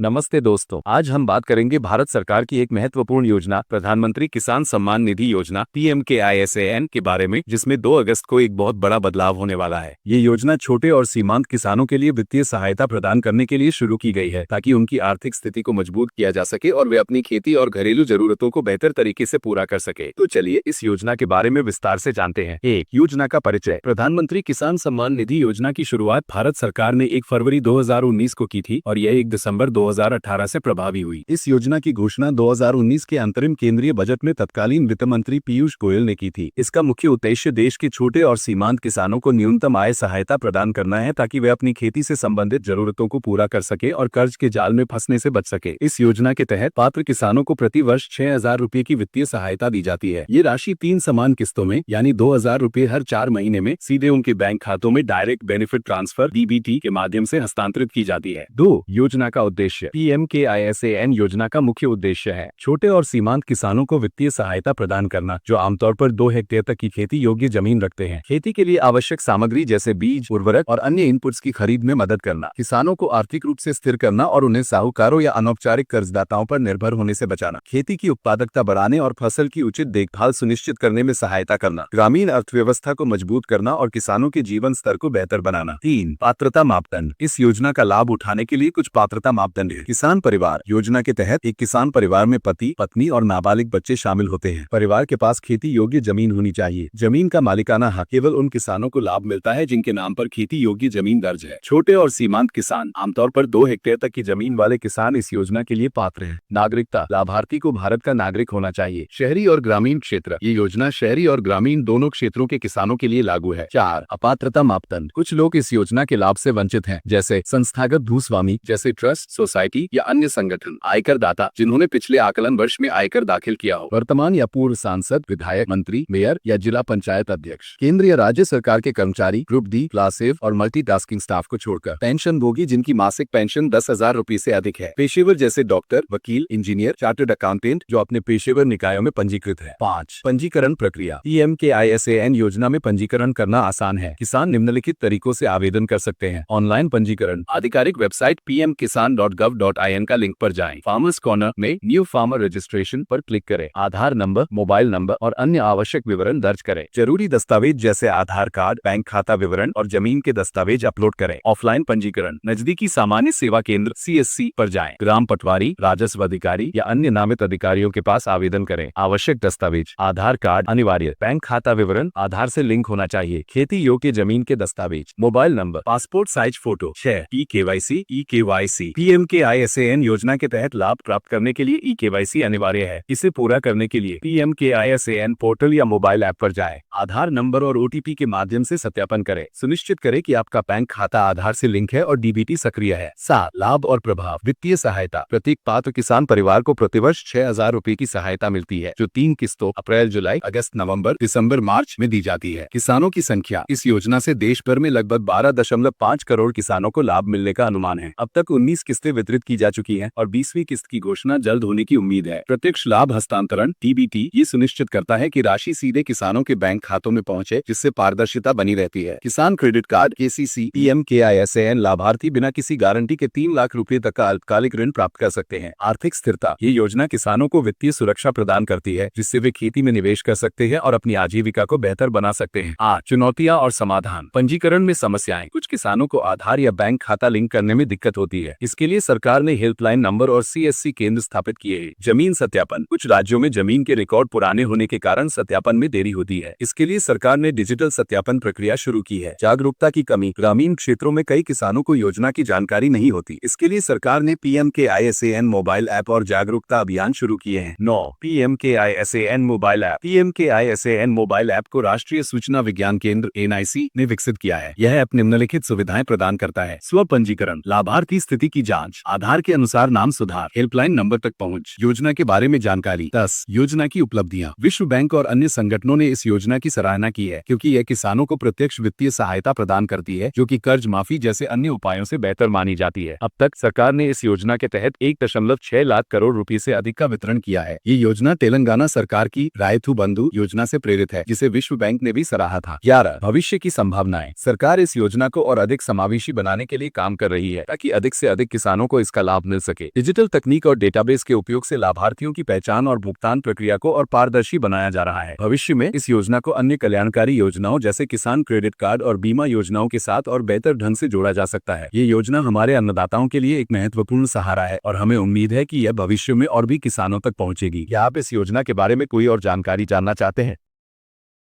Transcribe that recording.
नमस्ते दोस्तों, आज हम बात करेंगे भारत सरकार की एक महत्वपूर्ण योजना प्रधानमंत्री किसान सम्मान निधि योजना PMKISAN के बारे में, जिसमें 2 अगस्त को एक बहुत बड़ा बदलाव होने वाला है। ये योजना छोटे और सीमांत किसानों के लिए वित्तीय सहायता प्रदान करने के लिए शुरू की गई है, ताकि उनकी आर्थिक स्थिति को मजबूत किया जा सके और वे अपनी खेती और घरेलू जरूरतों को बेहतर तरीके से पूरा कर सके। तो चलिए इस योजना के बारे में विस्तार से जानते हैं। 1. योजना का परिचय। प्रधानमंत्री किसान सम्मान निधि योजना की शुरुआत भारत सरकार ने 1 फरवरी 2019 को की थी और यह 1 दिसंबर 2018 से प्रभावी हुई। इस योजना की घोषणा 2019 के अंतरिम केंद्रीय बजट में तत्कालीन वित्त मंत्री पीयूष गोयल ने की थी। इसका मुख्य उद्देश्य देश के छोटे और सीमांत किसानों को न्यूनतम आय सहायता प्रदान करना है, ताकि वे अपनी खेती से संबंधित जरूरतों को पूरा कर सके और कर्ज के जाल में फंसने से बच सके। इस योजना के तहत पात्र किसानों को प्रति वर्ष 6,000 रूपए की वित्तीय सहायता दी जाती है। ये राशि 3 समान किस्तों में यानी 2,000 रूपए हर 4 महीने में सीधे उनके बैंक खातों में डायरेक्ट बेनिफिट ट्रांसफर DBT के माध्यम से हस्तांतरित की जाती है। 2. योजना का उद्देश्य। PMKISAN योजना का मुख्य उद्देश्य है छोटे और सीमांत किसानों को वित्तीय सहायता प्रदान करना, जो आमतौर पर 2 हेक्टेयर तक की खेती योग्य जमीन रखते हैं। खेती के लिए आवश्यक सामग्री जैसे बीज, उर्वरक और अन्य इनपुट्स की खरीद में मदद करना, किसानों को आर्थिक रूप से स्थिर करना और उन्हें साहूकारों या अनौपचारिक कर्जदाताओं पर निर्भर होने से बचाना, खेती की उत्पादकता बढ़ाने और फसल की उचित देखभाल सुनिश्चित करने में सहायता करना, ग्रामीण अर्थव्यवस्था को मजबूत करना और किसानों के जीवन स्तर को बेहतर बनाना। 3. पात्रता मापदंड। इस योजना का लाभ उठाने के लिए कुछ पात्रता मापदंड है। किसान परिवार। योजना के तहत एक किसान परिवार में पति, पत्नी और नाबालिग बच्चे शामिल होते हैं। परिवार के पास खेती योग्य जमीन होनी चाहिए। जमीन का मालिकाना हक केवल उन किसानों को लाभ मिलता है जिनके नाम पर खेती योग्य जमीन दर्ज है। छोटे और सीमांत किसान। आमतौर पर 2 हेक्टेयर तक की जमीन वाले किसान इस योजना के लिए पात्र हैं। नागरिकता। लाभार्थी को भारत का नागरिक होना चाहिए। शहरी और ग्रामीण क्षेत्र। ये योजना शहरी और ग्रामीण दोनों क्षेत्रों के किसानों के लिए लागू है। 4. अपात्रता मापदंड। कुछ लोग इस योजना के लाभ से वंचित हैं, जैसे संस्थागत भूस्वामी जैसे ट्रस्ट, सोसाइटी या अन्य संगठन। आयकर दाता, जिन्होंने पिछले आकलन वर्ष में आयकर दाखिल किया हो। वर्तमान या पूर्व सांसद, विधायक, मंत्री, मेयर या जिला पंचायत अध्यक्ष। केंद्रीय राज्य सरकार के कर्मचारी, ग्रुप डी, क्लास ए और मल्टीटास्किंग स्टाफ को छोड़कर। पेंशन भोगी, जिनकी मासिक पेंशन 10,000 रूपए से अधिक है। पेशेवर जैसे डॉक्टर, वकील, इंजीनियर, चार्टर्ड अकाउंटेंट जो अपने पेशेवर निकायों में पंजीकृत है। 5. पंजीकरण प्रक्रिया। PMKISAN योजना में पंजीकरण करना आसान है। किसान निम्नलिखित तरीकों से आवेदन कर सकते हैं। ऑनलाइन पंजीकरण। आधिकारिक वेबसाइट pmkisan.gov.in का लिंक पर जाएं। फार्मर्स कॉर्नर में न्यू फार्मर रजिस्ट्रेशन पर क्लिक करें। आधार नंबर, मोबाइल नंबर और अन्य आवश्यक विवरण दर्ज करें। जरूरी दस्तावेज जैसे आधार कार्ड, बैंक खाता विवरण और जमीन के दस्तावेज अपलोड करें। ऑफलाइन पंजीकरण। नजदीकी सामान्य सेवा केंद्र CSC पर जाएं। ग्राम पटवारी, राजस्व अधिकारी या अन्य नामित अधिकारियों के पास आवेदन करें। आवश्यक दस्तावेज। आधार कार्ड अनिवार्य। बैंक खाता विवरण आधार से लिंक होना चाहिए। खेती योग्य जमीन के दस्तावेज। Mobile number, passport size photo. 6. eKYC। PMKISAN योजना के तहत लाभ प्राप्त करने के लिए eKYC अनिवार्य है। इसे पूरा करने के लिए PMKISAN पोर्टल या मोबाइल ऐप पर जाएं। आधार नंबर और OTP के माध्यम से सत्यापन करें। सुनिश्चित करें कि आपका बैंक खाता आधार से लिंक है और DBT सक्रिय है। 7. लाभ और प्रभाव। वित्तीय सहायता। प्रत्येक पात्र किसान परिवार को प्रतिवर्ष 6,000 रूपए की सहायता मिलती है, जो 3 किस्तों अप्रैल, जुलाई, अगस्त, नवंबर, दिसंबर, मार्च में दी जाती है। किसानों की संख्या। इस योजना से देश भर में लगभग 12.5 करोड़ किसानों को लाभ मिलने का अनुमान है। अब तक 19 किस्तें वितरित की जा चुकी हैं और 20वीं किस्त की घोषणा जल्द होने की उम्मीद है। प्रत्यक्ष लाभ हस्तांतरण DBT ये सुनिश्चित करता है कि राशि सीधे किसानों के बैंक खातों में पहुंचे, जिससे पारदर्शिता बनी रहती है। किसान क्रेडिट कार्ड KCC। PMKISAN लाभार्थी बिना किसी गारंटी के 3 लाख रूपए तक का अल्पकालिक ऋण प्राप्त कर सकते हैं। आर्थिक स्थिरता। ये योजना किसानों को वित्तीय सुरक्षा प्रदान करती है, जिससे वे खेती में निवेश कर सकते हैं और अपनी आजीविका को बेहतर बना सकते हैं। 8. चुनौतियां और समाधान। पंजीकरण में समस्याएं। कुछ किसानों को आधार या बैंक खाता लिंक करने में दिक्कत होती है। इसके लिए सरकार ने हेल्पलाइन नंबर और CSC केंद्र स्थापित किए हैं। जमीन सत्यापन। कुछ राज्यों में जमीन के रिकॉर्ड पुराने होने के कारण सत्यापन में देरी होती है। इसके लिए सरकार ने डिजिटल सत्यापन प्रक्रिया शुरू की है। जागरूकता की कमी। ग्रामीण क्षेत्रों में कई किसानों को योजना की जानकारी नहीं होती। इसके लिए सरकार ने PMKISAN मोबाइल ऐप और जागरूकता अभियान शुरू किए हैं। 9. PMKISAN mobile app. PMKISAN mobile app को राष्ट्रीय सूचना विज्ञान केंद्र NIC ने विकसित किया है। यह ऐप निम्नलिखित सुविधाएं प्रदान करता है। स्व पंजीकरण, लाभार्थी स्थिति की जांच, आधार के अनुसार नाम सुधार, हेल्पलाइन नंबर तक पहुंच, योजना के बारे में जानकारी। 10. योजना की उपलब्धियां। विश्व बैंक और अन्य संगठनों ने इस योजना की सराहना की है, क्योंकि यह किसानों को प्रत्यक्ष वित्तीय सहायता प्रदान करती है, जो कि कर्ज माफी जैसे अन्य उपायों से बेहतर मानी जाती है। अब तक सरकार ने इस योजना के तहत 1.6 लाख करोड़ रुपए से अधिक का वितरण किया है। ये योजना तेलंगाना सरकार की रायथू बंधु योजना से प्रेरित है, जिसे विश्व बैंक ने भी सराहा था। 11. भविष्य की संभावनाएं। सरकार इस योजना को और अधिक समावेशी बनाने के लिए काम कर रही है, ताकि अधिक से अधिक किसानों को इसका लाभ मिल सके। डिजिटल तकनीक और डेटाबेस के उपयोग से लाभार्थियों की पहचान और भुगतान प्रक्रिया को और पारदर्शी बनाया जा रहा है। भविष्य में इस योजना को अन्य कल्याणकारी योजनाओं जैसे किसान क्रेडिट कार्ड और बीमा योजनाओं के साथ और बेहतर ढंग से जोड़ा जा सकता है। ये योजना हमारे अन्नदाताओं के लिए एक महत्वपूर्ण सहारा है और हमें उम्मीद है कि यह भविष्य में और भी किसानों तक पहुंचेगी। क्या आप इस योजना के बारे में कोई और जानकारी जानना चाहते हैं?